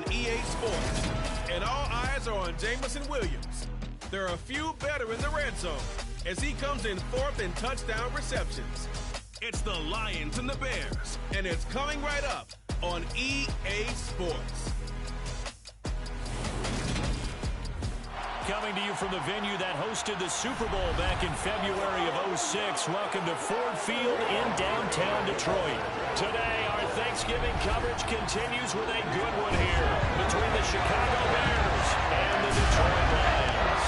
on EA Sports. And all eyes are on Jamison Williams. There are a few better in the red zone as he comes in fourth in touchdown receptions. It's the Lions and the Bears, and it's coming right up on EA Sports. Coming to you from the venue that hosted the Super Bowl back in February of '06. Welcome to Ford Field in downtown Detroit. Today, our Thanksgiving coverage continues with a good one here between the Chicago Bears and the Detroit Lions.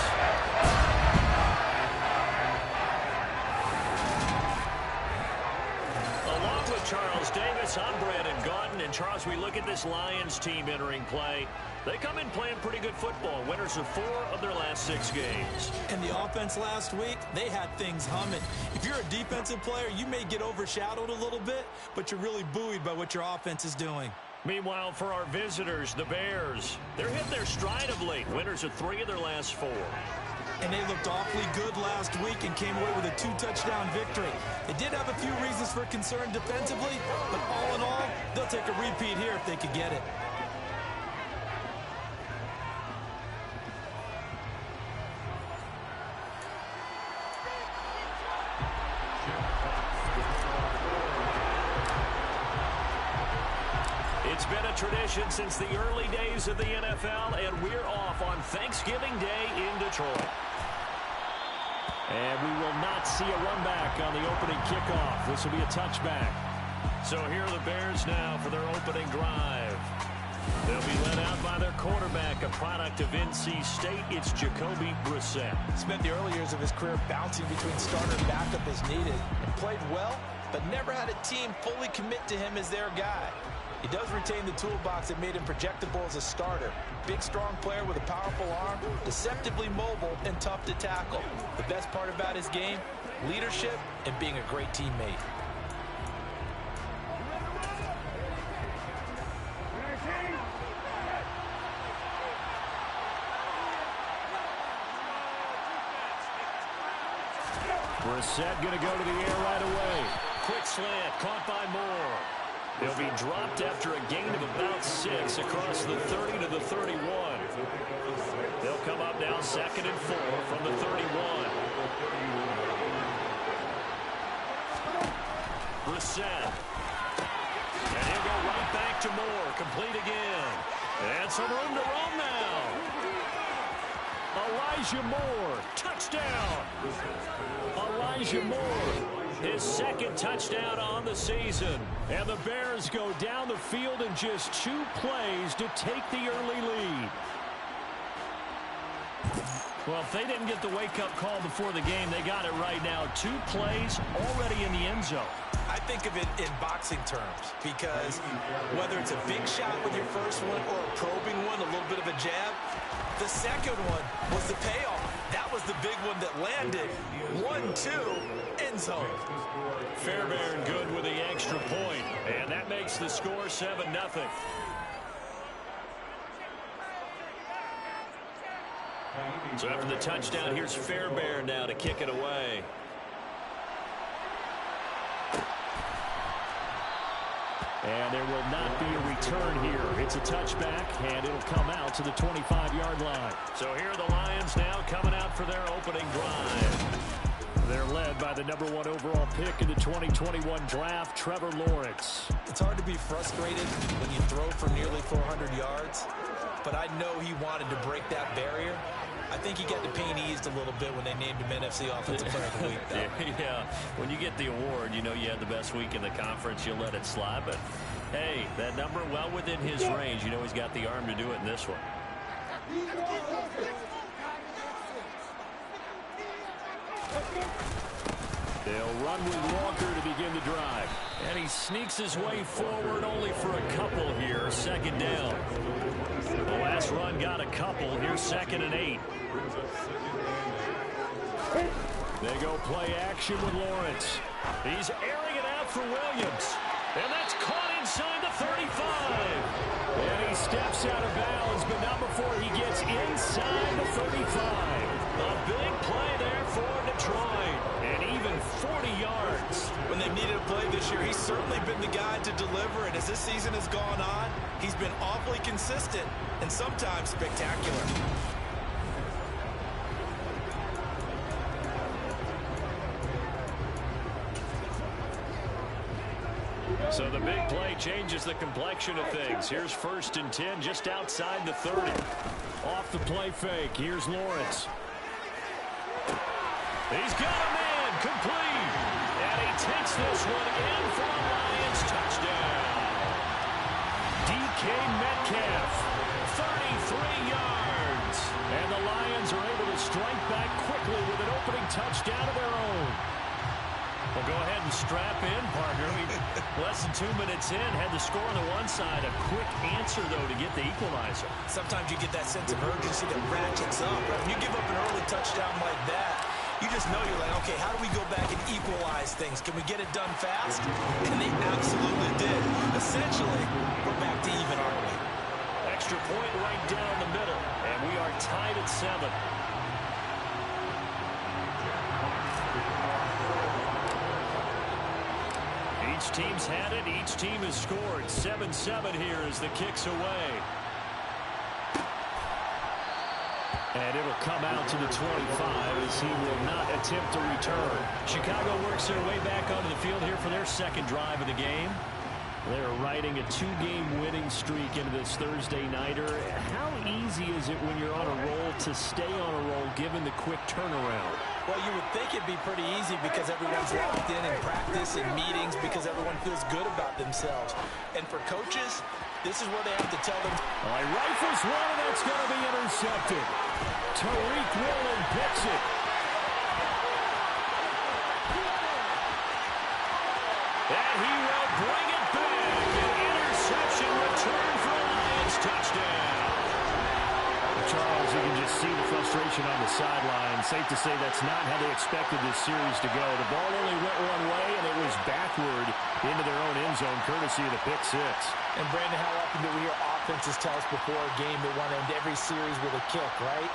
Along with Charles Davis, I'm Brandon Gaudin. And Charles, we look at this Lions team entering play. They come in playing pretty good football. Winners of 4 of their last 6 games. And the offense last week, they had things humming. If you're a defensive player, you may get overshadowed a little bit, but you're really buoyed by what your offense is doing. Meanwhile, for our visitors, the Bears, they're hitting their stride of late. Winners of 3 of their last 4. And they looked awfully good last week and came away with a 2-touchdown victory. They did have a few reasons for concern defensively, but all in all, they'll take a repeat here if they could get it. It's been a tradition since the early days of the NFL, and we're off on Thanksgiving Day in Detroit. And we will not see a run back on the opening kickoff. This will be a touchback. So here are the Bears now for their opening drive. They'll be led out by their quarterback, a product of NC State. It's Jacoby Brissett. Spent the early years of his career bouncing between starter and backup as needed, and played well, but never had a team fully commit to him as their guy. He does retain the toolbox that made him projectable as a starter. Big, strong player with a powerful arm, deceptively mobile, and tough to tackle. The best part about his game, leadership and being a great teammate. Brissett going to go to the air right away. Quick slant, caught by Moore. He'll be dropped after a gain of about 6 across the 30 to the 31. They'll come up now 2nd and 4 from the 31. Brissett. And he'll go right back to Moore. Complete again. And some room to roam now. Elijah Moore. Touchdown. Elijah Moore. His 2nd touchdown on the season. And the Bears go down the field in just 2 plays to take the early lead. Well, if they didn't get the wake-up call before the game, they got it right now. 2 plays already in the end zone. I think of it in boxing terms because whether it's a big shot with your first one or a probing one, a little bit of a jab, the second one was the payoff. That was the big one that landed. 1-2, end zone. Fairbairn good with the extra point, and that makes the score 7-0. So after the touchdown, here's Fairbairn now to kick it away. And there will not be a return here. It's a touchback, and it'll come out to the 25-yard line. So here are the Lions now coming out for their opening drive. They're led by the number 1 overall pick in the 2021 draft, Trevor Lawrence. It's hard to be frustrated when you throw for nearly 400 yards, but I know he wanted to break that barrier. I think he got the pain eased a little bit when they named him NFC Offensive Player of the Week, though. Yeah, when you get the award, you know you had the best week in the conference, you'll let it slide. But, hey, that number well within his range. You know he's got the arm to do it in this one. They'll run with Walker to begin the drive. And he sneaks his way forward only for a couple here. 2nd down. The last run got a couple. Here's 2nd and 8. They go play action with Lawrence. He's airing it out for Williams. And that's caught inside the 35. And he steps out of bounds, but not before he gets inside the 35. A big play there for Detroit. And even 40 yards. When they've needed a play this year, he's certainly been the guy to deliver it. As this season has gone on, he's been awfully consistent and sometimes spectacular. So the big play changes the complexion of things. Here's 1st and 10 just outside the 30. Off the play fake. Here's Lawrence. He's got a man complete. And he takes this one in for a Lions touchdown. DK Metcalf, 33 yards. And the Lions are able to strike back quickly with an opening touchdown of their own. Well, go ahead and strap in, partner. Less than 2 minutes in, had the score on the one side. A quick answer, though, to get the equalizer. Sometimes you get that sense of urgency that ratchets up. Right? When you give up an early touchdown like that, you just know you're like, okay, how do we go back and equalize things? Can we get it done fast? And they absolutely did. Essentially, we're back to even, aren't we? Extra point right down the middle, and we are tied at 7. Each team's had it. Each team has scored. 7-7 here as the kick's away. And it'll come out to the 25 as he will not attempt to return. Chicago works their way back onto the field here for their second drive of the game. They're riding a 2-game winning streak into this Thursday nighter. How easy is it when you're on a roll to stay on a roll given the quick turnaround? Well, you would think it'd be pretty easy because everyone's locked in practice and meetings because everyone feels good about themselves. And for coaches, this is where they have to tell them. Well, he rifles one, and that's going to be intercepted. Tariq Woolen picks it. And he will bring it back. An interception return for a Lions touchdown. Charles, you can just see the frustration on the sideline. Safe to say that's not how they expected this series to go. The ball only went one way, and it was backward into their own end zone, courtesy of the pick six. And, Brandon, how often do we hear offenses tell us before a game they want to end every series with a kick, right?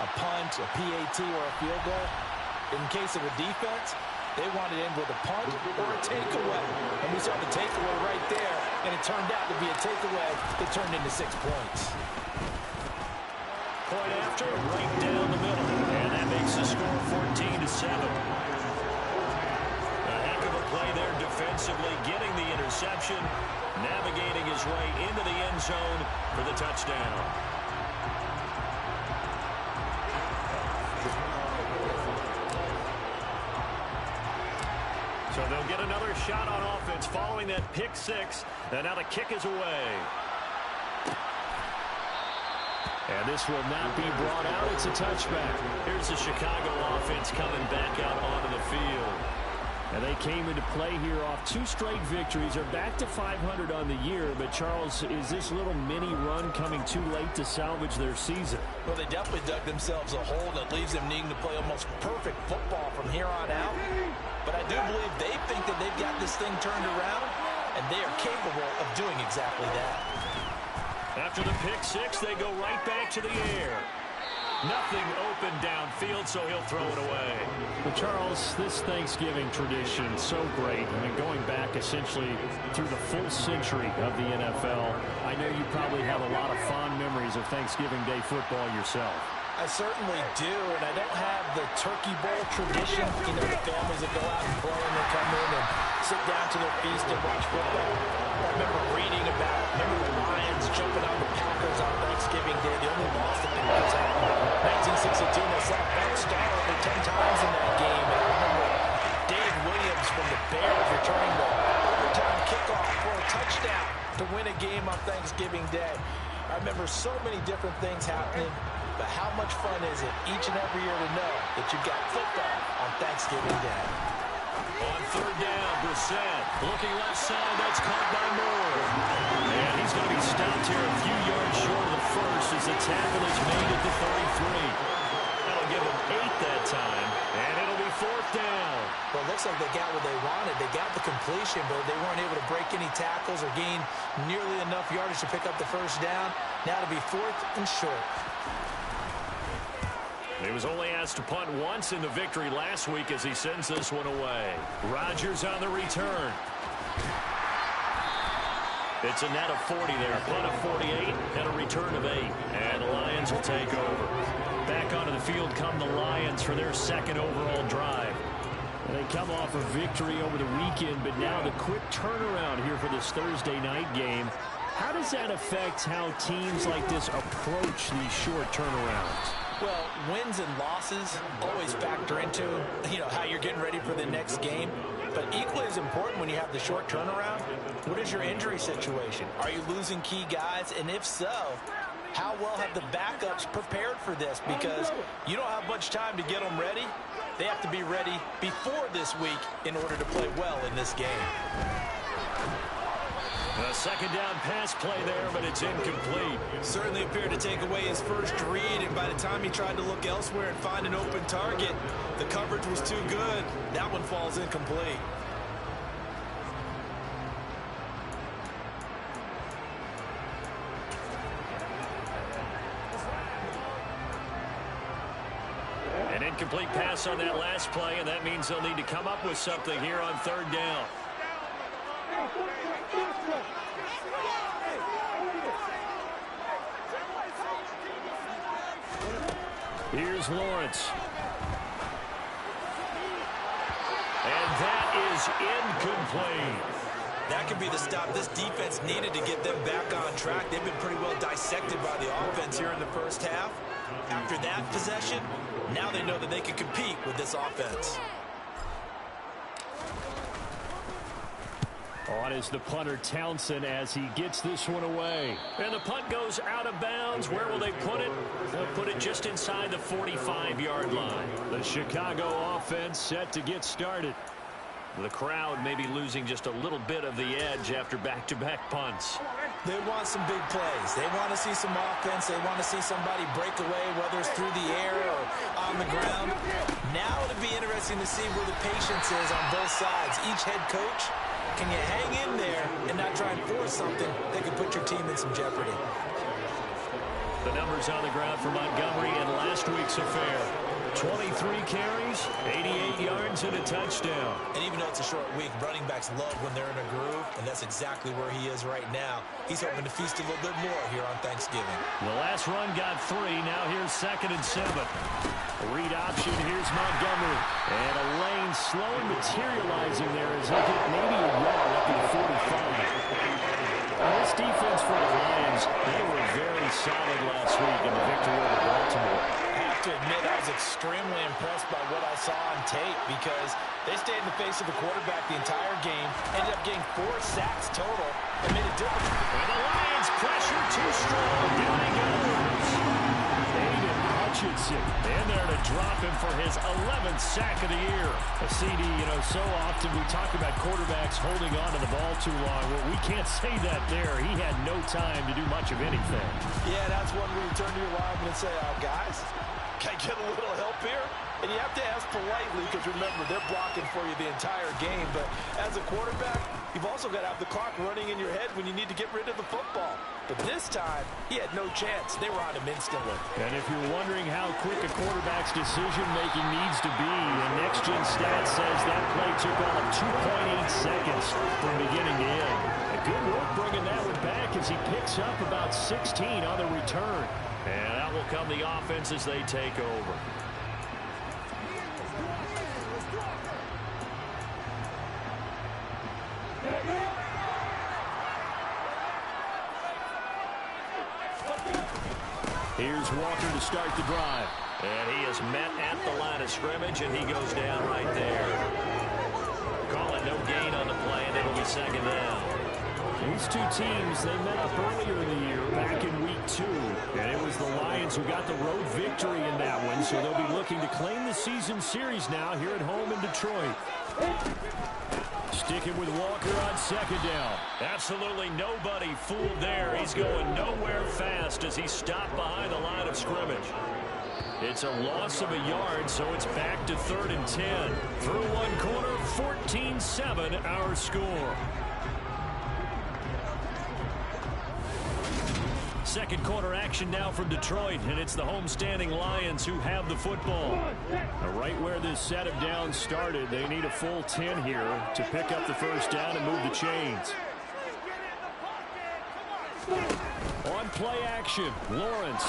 A punt, a PAT, or a field goal. In case of a defense, they wanted to end with a punt or a takeaway. And we saw the takeaway right there, and it turned out to be a takeaway that turned into 6 points. Point after, right down the middle. And that makes the score 14-7. A heck of a play there defensively, getting the interception, navigating his way into the end zone for the touchdown. So they'll get another shot on offense following that pick six. And now the kick is away. And this will not be brought out. It's a touchback. Here's the Chicago offense coming back out onto the field. And they came into play here off 2 straight victories. They're back to 500 on the year. But, Charles, is this little mini run coming too late to salvage their season? Well, they definitely dug themselves a hole that leaves them needing to play almost perfect football from here on out. But I do believe they think that they've got this thing turned around, and they are capable of doing exactly that. After the pick six, they go right back to the air. Nothing open downfield, so he'll throw it away. Well, Charles, this Thanksgiving tradition, so great. I mean, going back essentially through the full century of the NFL, I know you probably have a lot of fond memories of Thanksgiving Day football yourself. I certainly do, and I don't have the Turkey Bowl tradition. You know, the families that go out and play and they come in and sit down to their feast and watch football. I remember reading about, the Lions jumping on the Packers on Thanksgiving Day. The only loss the Packers had in 1962. They saw Bart Starr over 10 times in that game. And I remember Dave Williams from the Bears returning the overtime kickoff for a touchdown to win a game on Thanksgiving Day. I remember so many different things happening. But how much fun is it each and every year to know that you've got football on Thanksgiving Day? On third down, Brissett looking left side. That's caught by Moore. And he's going to be stopped here a few yards short of the first as the tackle is made at the 33. That'll give him 8 that time, and it'll be 4th down. Well, it looks like they got what they wanted. They got the completion, but they weren't able to break any tackles or gain nearly enough yardage to pick up the first down. Now it'll be 4th and short. He was only asked to punt once in the victory last week as he sends this one away. Rodgers on the return. It's a net of 40 there. Punt of 48 and a return of 8. And the Lions will take over. Back onto the field come the Lions for their second overall drive. They come off a victory over the weekend, but now the quick turnaround here for this Thursday night game. How does that affect how teams like this approach these short turnarounds? Well, wins and losses always factor into, how you're getting ready for the next game. But equally as important when you have the short turnaround, what is your injury situation? Are you losing key guys? And if so, how well have the backups prepared for this? Because you don't have much time to get them ready. They have to be ready before this week in order to play well in this game. A second down pass play there, but it's incomplete. Certainly appeared to take away his first read, and by the time he tried to look elsewhere and find an open target, the coverage was too good. That one falls incomplete. An incomplete pass on that last play, and that means they'll need to come up with something here on third down. Here's Lawrence. And that is incomplete. That could be the stop this defense needed to get them back on track. They've been pretty well dissected by the offense here in the first half. After that possession, now they know that they can compete with this offense. On is the punter Townsend as he gets this one away. And the punt goes out of bounds. Where will they put it? They'll put it just inside the 45-yard line. The Chicago offense set to get started. The crowd may be losing just a little bit of the edge after back-to-back punts. They want some big plays. They want to see some offense. They want to see somebody break away, whether it's through the air or on the ground. Now it'll be interesting to see where the patience is on both sides. Each head coach, can you hang in there and not try and force something that could put your team in some jeopardy? The numbers on the ground for Montgomery in last week's affair. 23 carries, 88 yards, and a touchdown. And even though it's a short week, running backs love when they're in a groove, and that's exactly where he is right now. He's hoping to feast a little bit more here on Thanksgiving. The last run got 3. Now here's 2nd and 7. A read option. Here's Montgomery. And a lane slowly materializing there as he'll get maybe a yard up to the 45. This defense for the Lions, they were very solid last week in the victory over Baltimore. I have to admit, I was extremely impressed by what I saw on tape because they stayed in the face of the quarterback the entire game, ended up getting 4 sacks total, and made a difference. And the Lions pressure too strong. Down he goes. Aiden Hutchinson in there to drop him for his 11th sack of the year. A CD, so often we talk about quarterbacks holding on to the ball too long. Well, we can't say that there. He had no time to do much of anything. Yeah, that's one where you turn to your lineman and say, guys, can I get a little help here? And you have to ask politely because, remember, they're blocking for you the entire game. But as a quarterback, you've also got to have the clock running in your head when you need to get rid of the football. But this time, he had no chance. They were on him instantly. And if you're wondering how quick a quarterback's decision-making needs to be, the next-gen stat says that play took all of 2.8 seconds from beginning to end. A good work bringing that one back as he picks up about 16 on the return. And out will come the offense as they take over. Here's Walker to start the drive. And he is met at the line of scrimmage, and he goes down right there. Call it no gain on the play, and it'll be 2nd down. These two teams, they met up earlier in the year, back in week 2. And it was the Lions who got the road victory in that one, so they'll be looking to claim the season series now here at home in Detroit. Sticking with Walker on 2nd down. Absolutely nobody fooled there. He's going nowhere fast as he stopped behind the line of scrimmage. It's a loss of a yard, so it's back to 3rd and 10. Through one quarter, 14-7 our score. second quarter action now from Detroit, and it's the homestanding Lions who have the football. Right where this set of downs started, they need a full 10 here to pick up the first down and move the chains. On play action, Lawrence.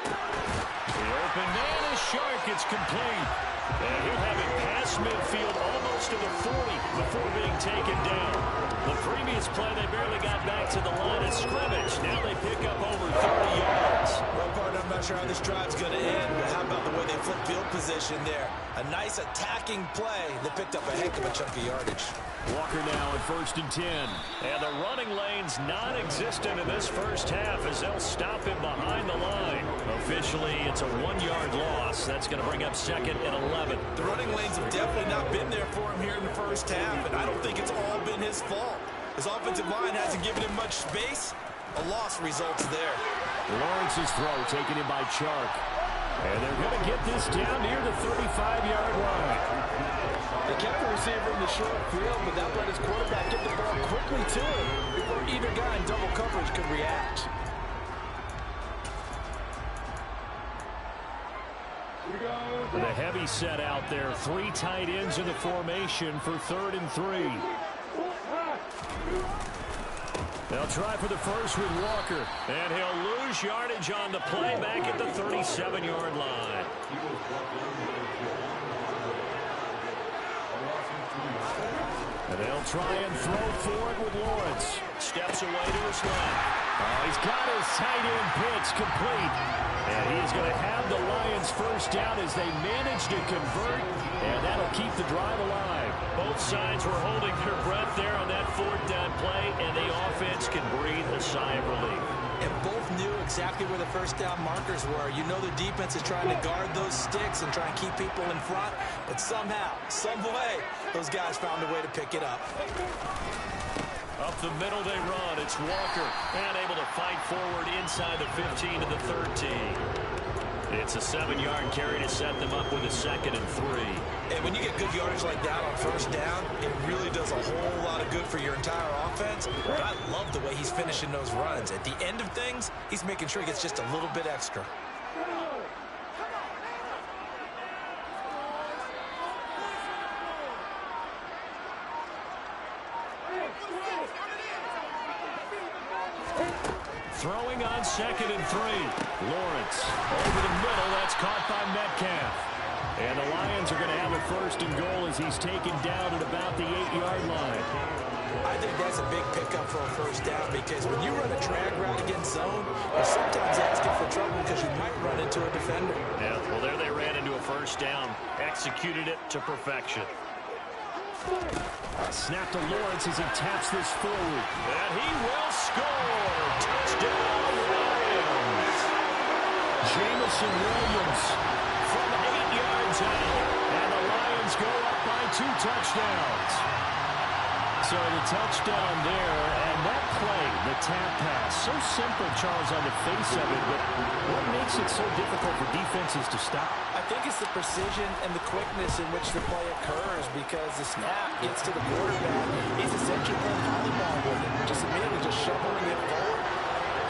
The open man is Shark. It's complete. And he'll have it past midfield almost to the 40 before being taken down. The previous play, they barely got back to the line of scrimmage. Now they pick up over 30 yards. Well, partner, I'm not sure how this drive's going to end, but how about the way they flip field position there? A nice attacking play that picked up a heck of a chunk of yardage. Walker now at 1st and 10. And the running lane's non-existent in this first half as they'll stop him behind the line. Officially, it's a 1-yard loss. That's going to bring up 2nd and 11. The running lanes have definitely not been there for him here in the first half, and I don't think it's all been his fault. His offensive line hasn't given him much space. A loss results there. Lawrence's throw taken in by Chark. And they're going to get this down near the 35-yard line. They kept the receiver in the short field, but that let his quarterback get the ball quickly to him before either guy in double coverage could react. The heavy set out there. 3 tight ends in the formation for 3rd and 3. They'll try for the first with Walker. And he'll lose yardage on the play back at the 37-yard line. And they'll try and throw for it with Lawrence. Steps away to his left. Oh, he's got his tight end pitch complete. And he's going to have the Lions first down as they manage to convert. And that'll keep the drive alive. Both sides were holding their breath there on that 4th down play. And the offense can breathe a sigh of relief. And both knew exactly where the first down markers were. You know the defense is trying to guard those sticks and try and keep people in front. But somehow, some way, those guys found a way to pick it up. Up the middle they run. It's Walker. And able to fight forward inside the 15 to the 13. It's a 7-yard carry to set them up with a 2nd and 3. And when you get good yardage like that on first down, it really does a whole lot of good for your entire offense. But I love the way he's finishing those runs. At the end of things, he's making sure he gets just a little bit extra. Throwing on 2nd and 3. Lawrence over the middle. That's caught by Metcalf. And the Lions are going to have a 1st and goal as he's taken down at about the 8-yard line. I think that's a big pickup for a first down because when you run a drag route against zone, you're sometimes asking for trouble because you might run into a defender. Yeah, well, there they ran into a first down. Executed it to perfection. Snap to Lawrence as he taps this forward. And he will score. Touchdown, Lions. Jamison Williams from 8 yards out. And the Lions go up by 2 touchdowns. So the touchdown there, and that play, the tap pass, so simple, Charles, on the face of it, but what makes it so difficult for defenses to stop? I think it's the precision and the quickness in which the play occurs because the snap gets to the quarterback. He's essentially playing volleyball with it, just immediately just shoveling it forward.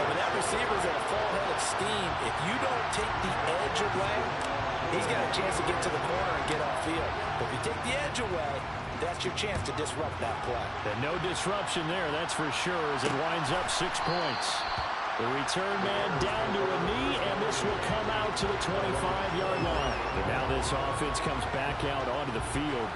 And when that receiver's at a full head of steam, if you don't take the edge away, he's got a chance to get to the corner and get off field. But if you take the edge away, that's your chance to disrupt that play. And no disruption there, that's for sure, as it winds up 6 points. The return man down to a knee, and this will come out to the 25-yard line. And now this offense comes back out onto the field.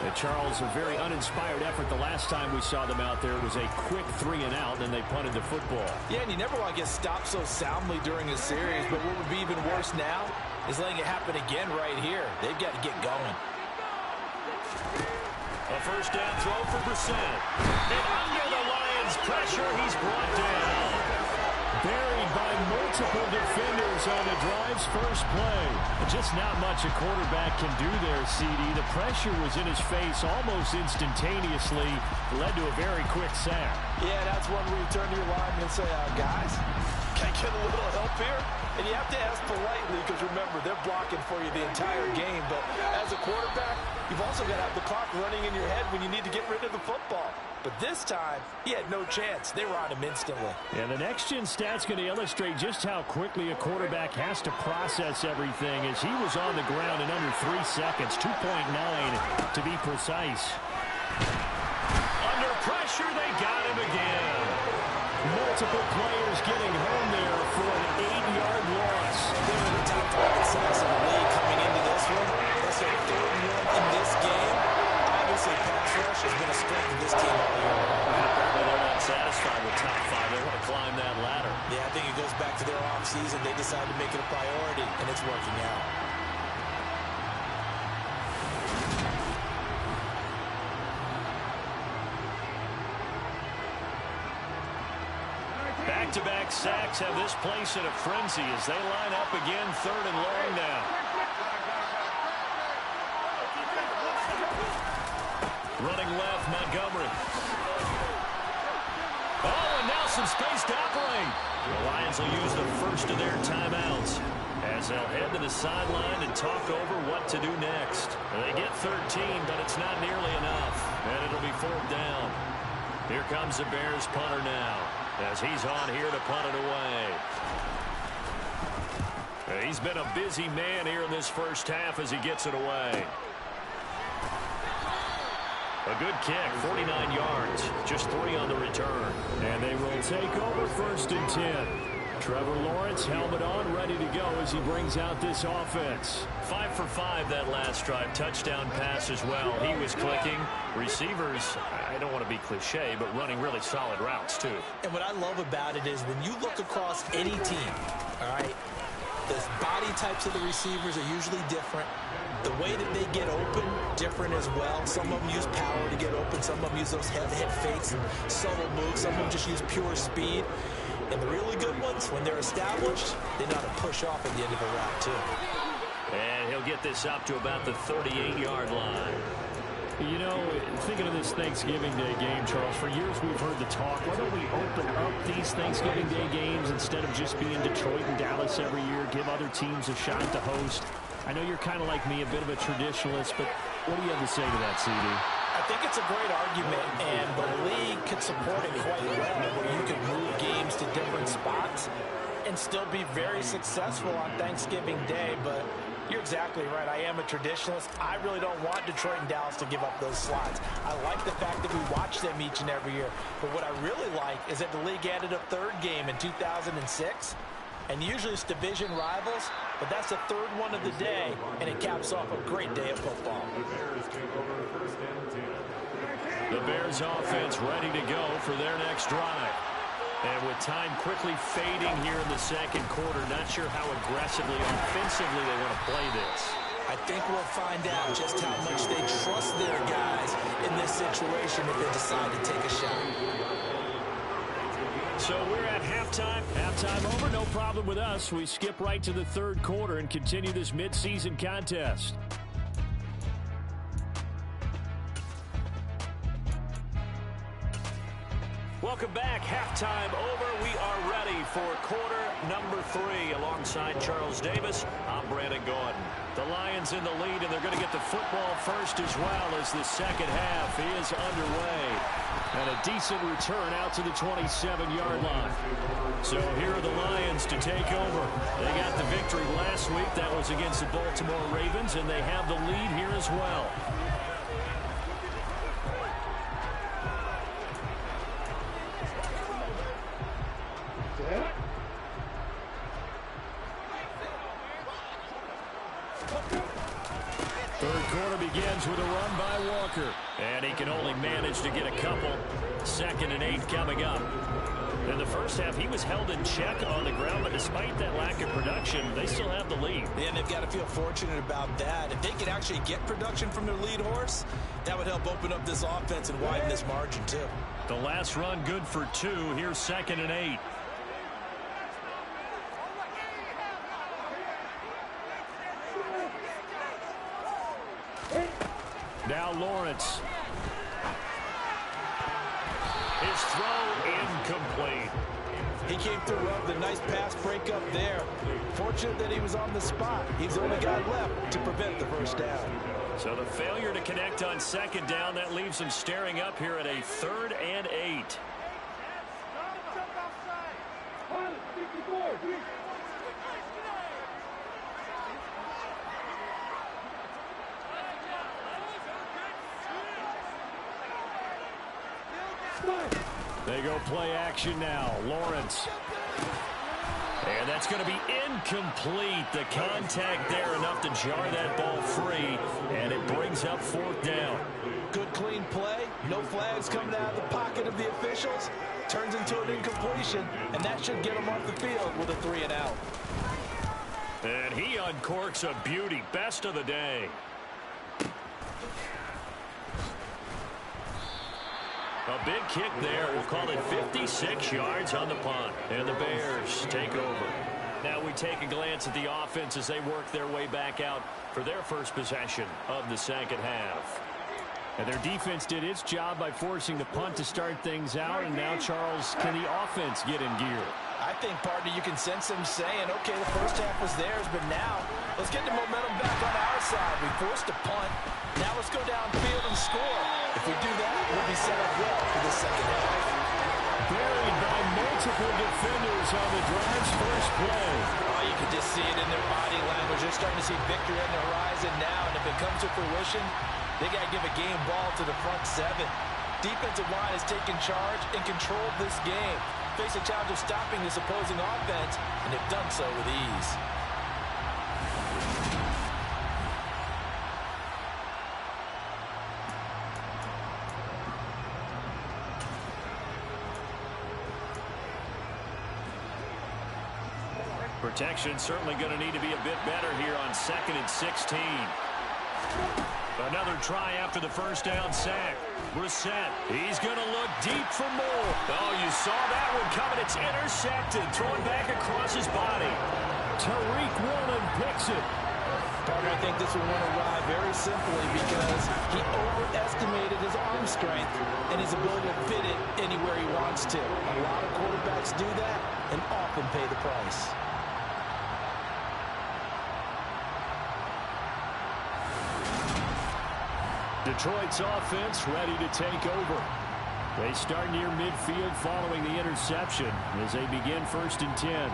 And Charles, a very uninspired effort the last time we saw them out there. It was a quick 3 and out, and they punted the football. Yeah, and you never want to get stopped so soundly during a series, but what would be even worse now is letting it happen again right here. They've got to get going. A first down throw for Brissett. And under the Lions' pressure, he's brought down. Buried by multiple defenders on the drive's first play. Just not much a quarterback can do there, CD. The pressure was in his face almost instantaneously. Led to a very quick sack. Yeah, that's one where you turn to your lineman and say, guys, can I get a little help here? And you have to ask politely because, remember, they're blocking for you the entire game. But as a quarterback, you've also got to have the clock running in your head when you need to get rid of the football. But this time, he had no chance. They were on him instantly. And the next-gen stat's going to illustrate just how quickly a quarterback has to process everything, as he was on the ground in under 3 seconds, 2.9 to be precise. Under pressure, they got him again. Multiple players getting home there for an 8-yard loss. They were the top target sacks in the league coming into this one. That's their third one in this game. Obviously, pass rush has been a strength of this team all year. Apparently they're not satisfied with top 5. They want to climb that ladder. Yeah, I think it goes back to their offseason. They decided to make it a priority, and it's working out. Back-to-back sacks have this place in a frenzy as they line up again, 3rd and long now. Running left, Montgomery. Oh, and now some space to operate. The Lions will use the first of their timeouts as they'll head to the sideline and talk over what to do next. They get 13, but it's not nearly enough, and it'll be 4th down. Here comes the Bears punter now, as he's on here to punt it away. He's been a busy man here in this first half as he gets it away. A good kick, 49 yards, just 3 on the return. And they will take over 1st and 10. Trevor Lawrence, helmet on, ready to go as he brings out this offense. 5 for 5 that last drive. Touchdown pass as well. He was clicking. Receivers, I don't want to be cliche, but running really solid routes too. And what I love about it is when you look across any team, all right, the body types of the receivers are usually different. The way that they get open, different as well. Some of them use power to get open. Some of them use those head fakes and subtle moves. Some of them just use pure speed. And the really good ones, when they're established, they know how to push off at the end of a route, too. And he'll get this up to about the 38-yard line. You know, thinking of this Thanksgiving Day game, Charles, for years we've heard the talk, why don't we open up these Thanksgiving Day games instead of just being Detroit and Dallas every year, give other teams a shot to host? I know you're kind of like me, a bit of a traditionalist, but what do you have to say to that, CD? I think it's a great argument, and the league could support it quite well, where you can move games to different spots and still be very successful on Thanksgiving Day. But you're exactly right. I am a traditionalist. I really don't want Detroit and Dallas to give up those slots. I like the fact that we watch them each and every year. But what I really like is that the league added a 3rd game in 2006. And usually it's division rivals, but that's the 3rd one of the day, and it caps off a great day of football. The Bears offense ready to go for their next drive. And with time quickly fading here in the second quarter, not sure how aggressively, offensively they want to play this. I think we'll find out just how much they trust their guys in this situation if they decide to take a shot. So we're at halftime. Halftime over, no problem with us. We skip right to the 3rd quarter and continue this midseason contest. Welcome back. Halftime over. We are ready for quarter number 3. Alongside Charles Davis, I'm Brandon Gordon. The Lions in the lead, and they're going to get the football first as well as the second half is underway. And a decent return out to the 27-yard line. So here are the Lions to take over. They got the victory last week. That was against the Baltimore Ravens, and they have the lead here as well. Third quarter begins with a run by Walker. And he can only manage to get a couple. 2nd and 8 coming up. In the first half, he was held in check on the ground, but despite that lack of production, they still have the lead. And they've got to feel fortunate about that. If they could actually get production from their lead horse, that would help open up this offense and widen this margin, too. The last run good for 2. Here's 2nd and 8. Now Lawrence. His throw incomplete. He came through well with a nice pass breakup there. Fortunate that he was on the spot. He's the only guy left to prevent the first down. So the failure to connect on second down, that leaves him staring up here at a 3rd and 8. They go play action now. Lawrence. And that's going to be incomplete. The contact there enough to jar that ball free, and it brings up 4th down. Good clean play. No flags coming out of the pocket of the officials. Turns into an incompletion, and that should get him off the field with a 3 and out. And he uncorks a beauty. Best of the day. A big kick there. We'll call it 56 yards on the punt. And the Bears take over. Now we take a glance at the offense as they work their way back out for their first possession of the second half. And their defense did its job by forcing the punt to start things out. And now, Charles, can the offense get in gear? I think, partner, you can sense them saying, okay, the first half was theirs, but now let's get the momentum back on our side. We forced a punt. Now let's go downfield and score. If we do that, we'll be set up well for the second half. Buried by multiple defenders on the drive's first play. Oh, you can just see it in their body language. They're starting to see victory on the horizon now, and if it comes to fruition, they got to give a game ball to the front 7. Defensive line has taken charge and controlled this game. Face a challenge of stopping this opposing offense, and they've done so with ease. Protection certainly going to need to be a bit better here on 2nd and 16. Another try after the first down sack. Brissett, he's going to look deep for more. Oh, you saw that one coming. It's intercepted. Throwing back across his body. Tariq Woolen picks it. Parker, I think this one went awry very simply because he overestimated his arm strength and his ability to fit it anywhere he wants to. A lot of quarterbacks do that and often pay the price. Detroit's offense ready to take over. They start near midfield following the interception as they begin 1st and 10.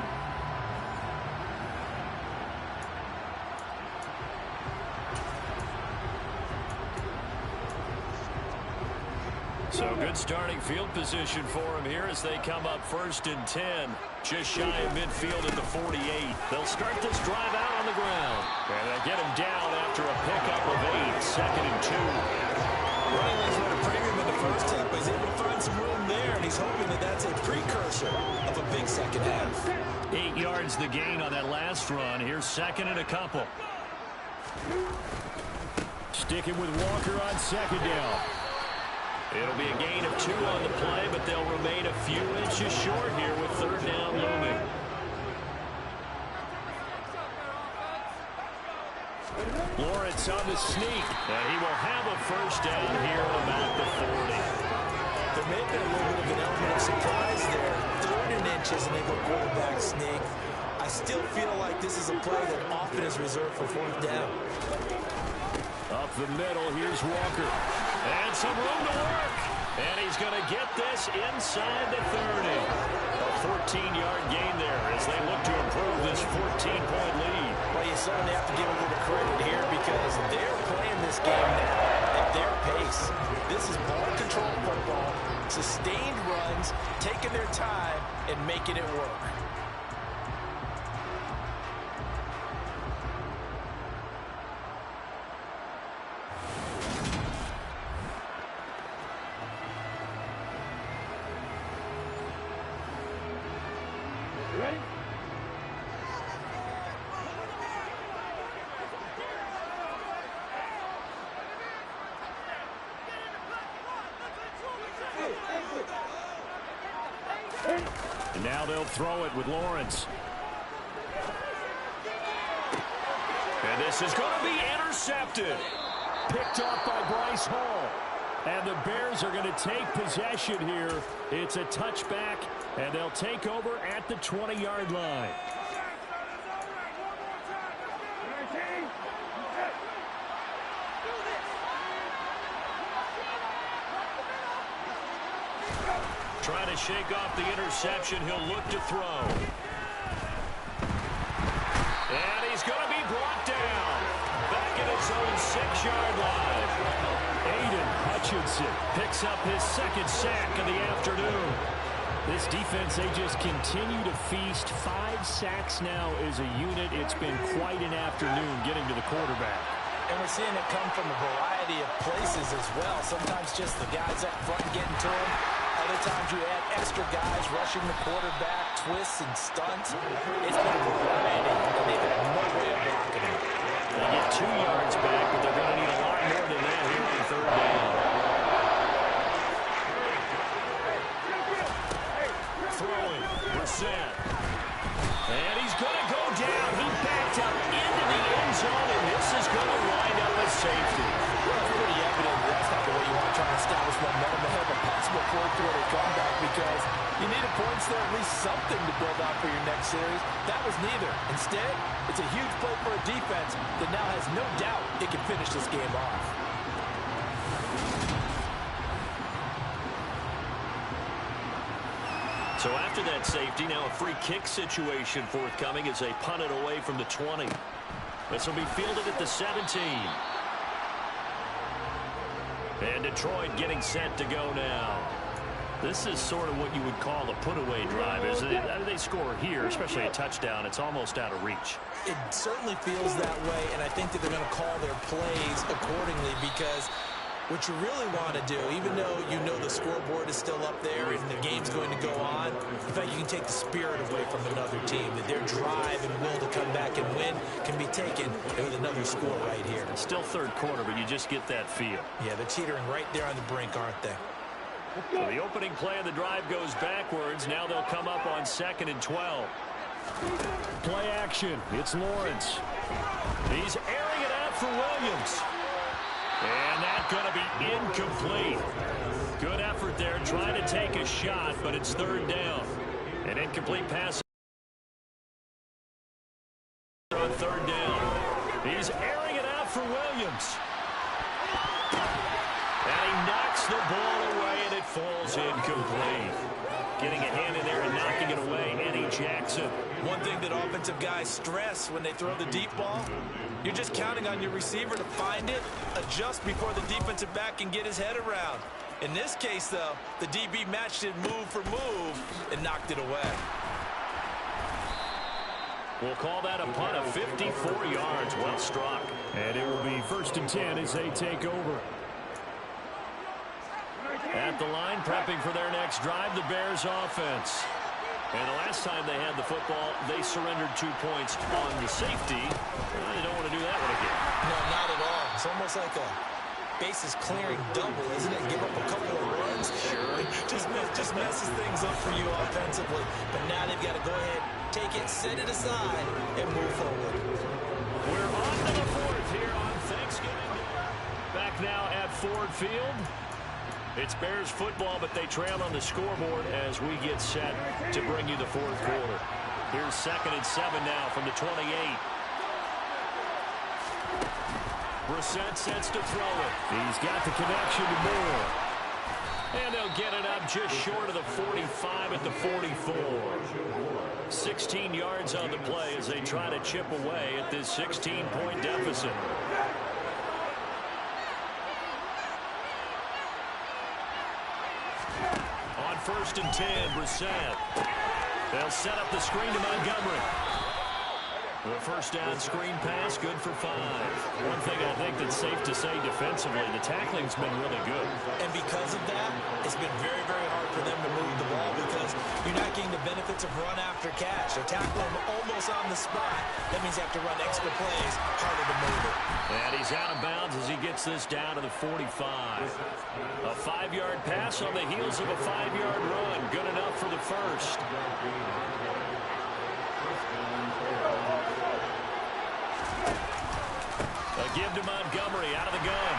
So good starting field position for him here as they come up 1st and 10. Just shy of midfield at the 48. They'll start this drive out on the ground. And they get him down after a pickup of 8. 2nd and 2. Running lanes were at a premium in the first half, but he's able to find some room there, and he's hoping that that's a precursor of a big second half. 8 yards the gain on that last run. Here's 2nd and a couple. Sticking with Walker on 2nd down. It'll be a gain of 2 on the play, but they'll remain a few inches short here with 3rd down looming. Lawrence on the sneak. And he will have a first down here at about the 40. There may have been a little bit of an element of surprise there. 3rd and inches and they go quarterback sneak. I still feel like this is a play that often is reserved for 4th down. Up the middle, here's Walker. And some room to work. And he's going to get this inside the 30. A 14-yard gain there as they look to improve this 14-point lead. Well, you certainly have to give a little credit here because they're playing this game now at their pace. This is ball control football, sustained runs, taking their time and making it work. Ready? And now they'll throw it with Lawrence. And this is going to be intercepted. Picked off by Bryce Hall. And the Bears are going to take possession here. It's a touchback, and they'll take over at the 20-yard line. Trying to shake off the interception. He'll look to throw. And he's going to be brought down. Back at his own 6-yard line. Aiden Hutchinson picks up his second sack of the afternoon. This defense, they just continue to feast. 5 sacks now as a unit. It's been quite an afternoon getting to the quarterback. And we're seeing it come from a variety of places as well. Sometimes just the guys up front getting to him. Other times you add extra guys rushing the quarterback, twists and stunts. It's been a variety, and they've had no way of blocking him. They get 2 yards back, but they're going to need a lot more than that here on 3rd down. Throwing, Brissett. And he's going to go down. He backed up into the end zone, and this is going to wind up a safety. Well, it's pretty evident that's not the way you want to try to establish momentum ahead of a possible fourth-quarter comeback, because you needed points there, at least something to build out for your next series. That was neither. Instead, it's a huge play for a defense that now has no doubt it can finish this game off. So after that safety, now a free kick situation forthcoming as they punt it away from the 20. This will be fielded at the 17. And Detroit getting set to go now. This is sort of what you would call a put-away drive, isn't it? They score here, especially a touchdown. It's almost out of reach. It certainly feels that way, and I think that they're going to call their plays accordingly, because what you really want to do, even though you know the scoreboard is still up there and the game's going to go on, in fact, you can take the spirit away from another team, that their drive and will to come back and win can be taken with another score right here. It's still 3rd quarter, but you just get that feel. Yeah, they're teetering right there on the brink, aren't they? So the opening play of the drive goes backwards. Now they'll come up on 2nd and 12. Play action. It's Lawrence. He's airing it out for Williams. And that's going to be incomplete. Good effort there, trying to take a shot, but it's 3rd down. An incomplete pass on 3rd down. He's airing it out for Williams. And he knocks the ball away, and it falls incomplete. Getting a hand in there and knocking it away, Eddie Jackson. One thing that offensive guys stress when they throw the deep ball, you're just counting on your receiver to find it, adjust before the defensive back can get his head around. In this case, though, the DB matched it move for move and knocked it away. We'll call that a punt of 54 yards. Well struck. And it will be 1st and 10 as they take over. At the line, prepping for their next drive, the Bears offense. And the last time they had the football, they surrendered 2 points on the safety. They don't want to do that one again. No, not at all. It's almost like a bases clearing double, isn't it? Give up a couple of runs. Sure. Just messes things up for you offensively. But now they've got to go ahead, take it, set it aside, and move forward. We're on to the 4th here on Thanksgiving Day. Back now at Ford Field. It's Bears football, but they trail on the scoreboard as we get set to bring you the 4th quarter. Here's 2nd and 7 now from the 28. Brissett sets to throw it. He's got the connection to Moore. And they'll get it up just short of the 45 at the 44. 16 yards on the play as they try to chip away at this 16-point deficit. On 1st and 10, Brissett. They'll set up the screen to Montgomery. The 1st down screen pass, good for 5. One thing I think that's safe to say defensively, the tackling's been really good. And because of that, it's been very, very hard for them to move the ball, because you're not getting the benefits of run after catch. They're tackling almost on the spot. That means you have to run extra plays, harder to move it. And he's out of bounds as he gets this down to the 45. A 5-yard pass on the heels of a 5-yard run. Good enough for the 1st. A give to Montgomery out of the gun.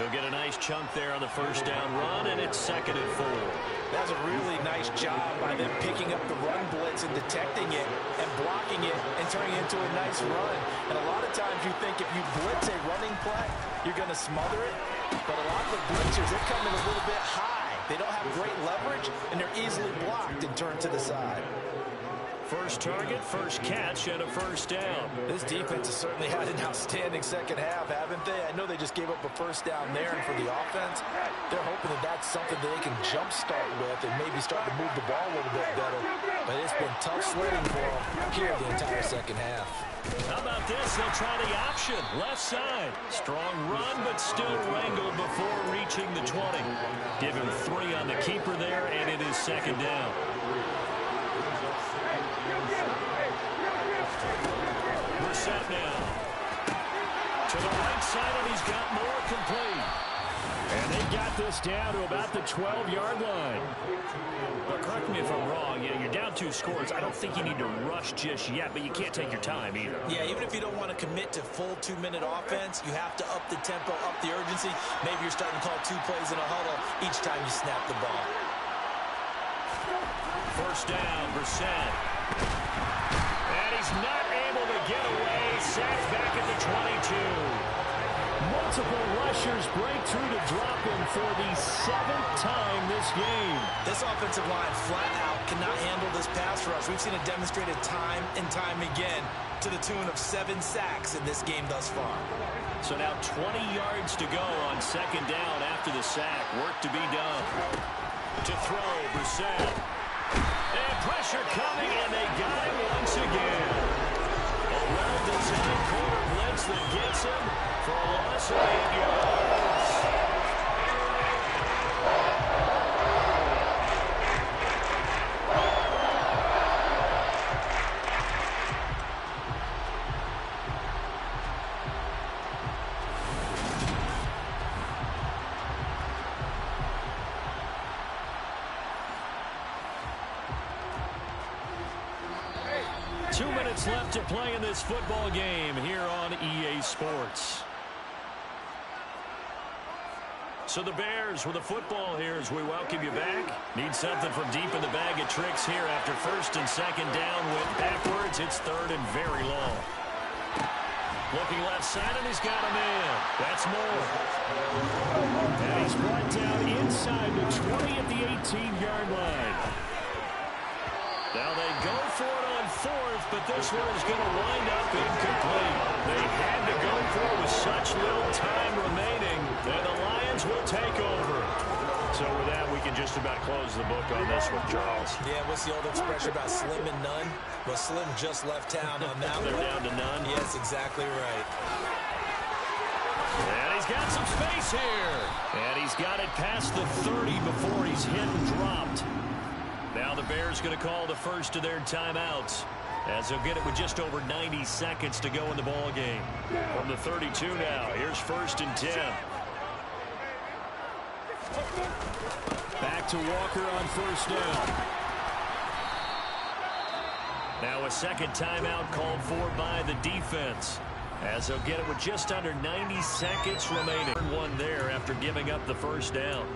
He'll get a nice chunk there on the first down run, and it's 2nd and 4. That's a really nice job by them picking up the run blitz and detecting it and blocking it and turning it into a nice run. And a lot of times you think if you blitz a running play, you're going to smother it. But a lot of the blitzers, they come in a little bit high. They don't have great leverage, and they're easily blocked and turned to the side. First target, first catch, and a first down. This defense has certainly had an outstanding second half, haven't they? I know they just gave up a first down there, and for the offense, they're hoping that that's something that they can jumpstart with and maybe start to move the ball a little bit better. But it's been tough sledding for them here the entire second half. How about this? They'll try the option. Left side. Strong run, but still wrangled before reaching the 20. Give him 3 on the keeper there, and it is 2nd down. We're set now. To the right side, and he's got more complete. And they got this down to about the 12-yard line. But correct me if I'm wrong. You're down 2 scores. I don't think you need to rush just yet, but you can't take your time either. Yeah, even if you don't want to commit to full 2-minute offense, you have to up the tempo, up the urgency. Maybe you're starting to call 2 plays in a huddle each time you snap the ball. First down, Brissett. And he's not able to get away. Sacked back at the 22. Multiple rushers break through to drop him for the 7th time this game. This offensive line flat out cannot handle this pass rush. We've seen it demonstrated time and time again to the tune of 7 sacks in this game thus far. So now 20 yards to go on 2nd down after the sack. Work to be done. To throw, Brissett. And pressure coming, and they got him once again. A well-designed corner blitz that gets him for a loss of 8 yards. 2 minutes left to play in this football game here on EA Sports. So the Bears with the football here as we welcome you back. Need something from deep in the bag of tricks here after 1st and 2nd down. Went backwards. It's 3rd and very long. Looking left side, and he's got him in. That's Moore. And he's brought down inside the 20 at the 18-yard line. Now they go for it on 4th, but this one is going to wind up incomplete. They had to go for it with such little time remaining, and the Lions will take over. So with that, we can just about close the book on this one, Charles. Yeah, what's the old expression about slim and none? Well, Slim just left town on that one. They're down to none. Yes, exactly right. And he's got some space here. And he's got it past the 30 before he's hit and dropped. Now the Bears going to call the first of their timeouts, as they'll get it with just over 90 seconds to go in the ball game. From the 32 now, here's 1st and 10. Back to Walker on 1st down. Now a 2nd timeout called for by the defense, as they'll get it with just under 90 seconds remaining. One there after giving up the 1st down.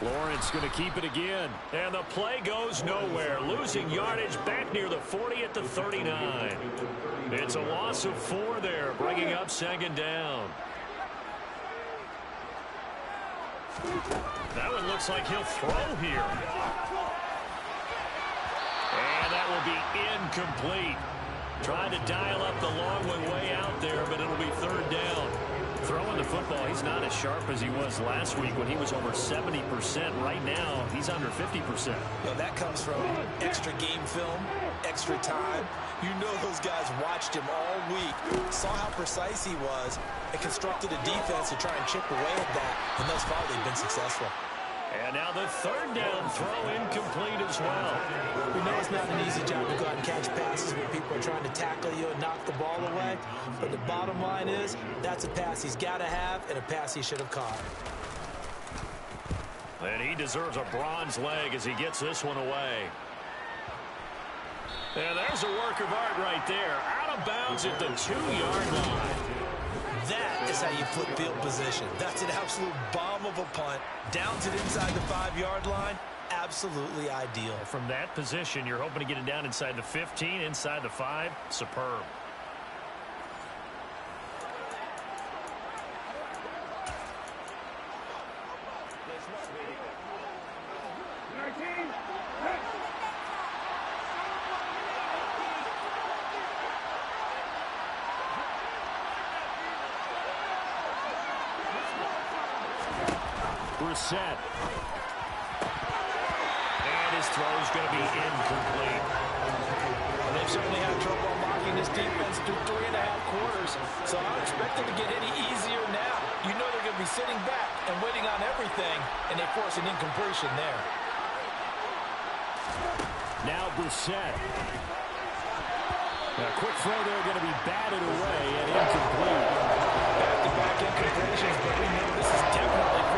Lawrence going to keep it again. And the play goes nowhere. Losing yardage back near the 40 at the 39. It's a loss of 4 there, bringing up 2nd down. That one looks like he'll throw here. And that will be incomplete. Trying to dial up the long way out there, but it'll be 3rd down. Throwing the football, he's not as sharp as he was last week when he was over 70%. Right now, he's under 50%. Well, that comes from extra game film, extra time. You know those guys watched him all week, saw how precise he was, and constructed a defense to try and chip away at that, and thus far they've been successful. And now the 3rd down throw incomplete as well. We know it's not an easy job to go out and catch passes when people are trying to tackle you and knock the ball away. But the bottom line is, that's a pass he's got to have and a pass he should have caught. And he deserves a bronze leg as he gets this one away. And there's a work of art right there. Out of bounds at the 2-yard line. That is how you flip field position. That's an absolute bomb of a punt. Down to inside the 5-yard line. Absolutely ideal. From that position, you're hoping to get it down inside the 15, inside the 5. Superb. Set. And his throw is going to be incomplete. They've certainly had trouble unlocking this defense through 3.5 quarters, so I don't expect it to get any easier now. You know they're going to be sitting back and waiting on everything, and they force an incompletion there. Now Brissett. A quick throw there going to be batted away and incomplete. Back-to-back incompletions, but we know this is definitely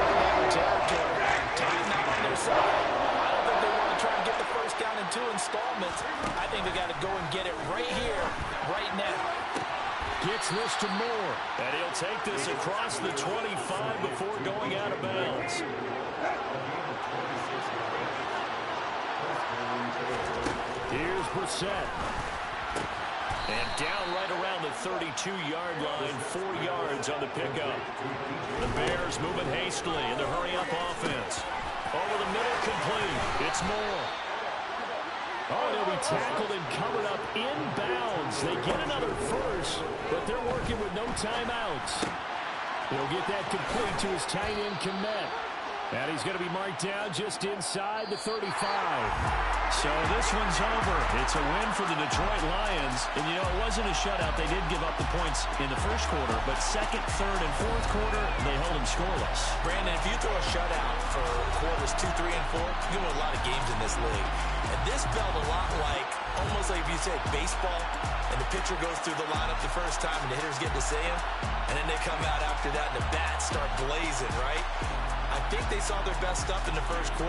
territory. Time now on their side. I don't think they want to try and get the first down in 2 installments. I think they got to go and get it right here, right now. Gets this to Moore. And he'll take this across the 25 before going out of bounds. Here's Brissett. And down right around the 32-yard line, 4 yards on the pickup. The Bears moving hastily in the hurry-up offense. Over the middle, complete. It's Moore. Oh, they'll be tackled and covered up inbounds. They get another first, but they're working with no timeouts. He'll get that complete to his tight end Kmet. And he's going to be marked down just inside the 35. So this one's over. It's a win for the Detroit Lions. And, you know, it wasn't a shutout. They did give up the points in the first quarter. But second, third, and fourth quarter, they held them scoreless. Brandon, if you throw a shutout for quarters 2, 3, and 4, you win a lot of games in this league. And this felt a lot like, almost like if you say baseball, and the pitcher goes through the lineup the first time and the hitters get to see him, and then they come out after that and the bats start blazing, right? I think they saw their best stuff in the first quarter.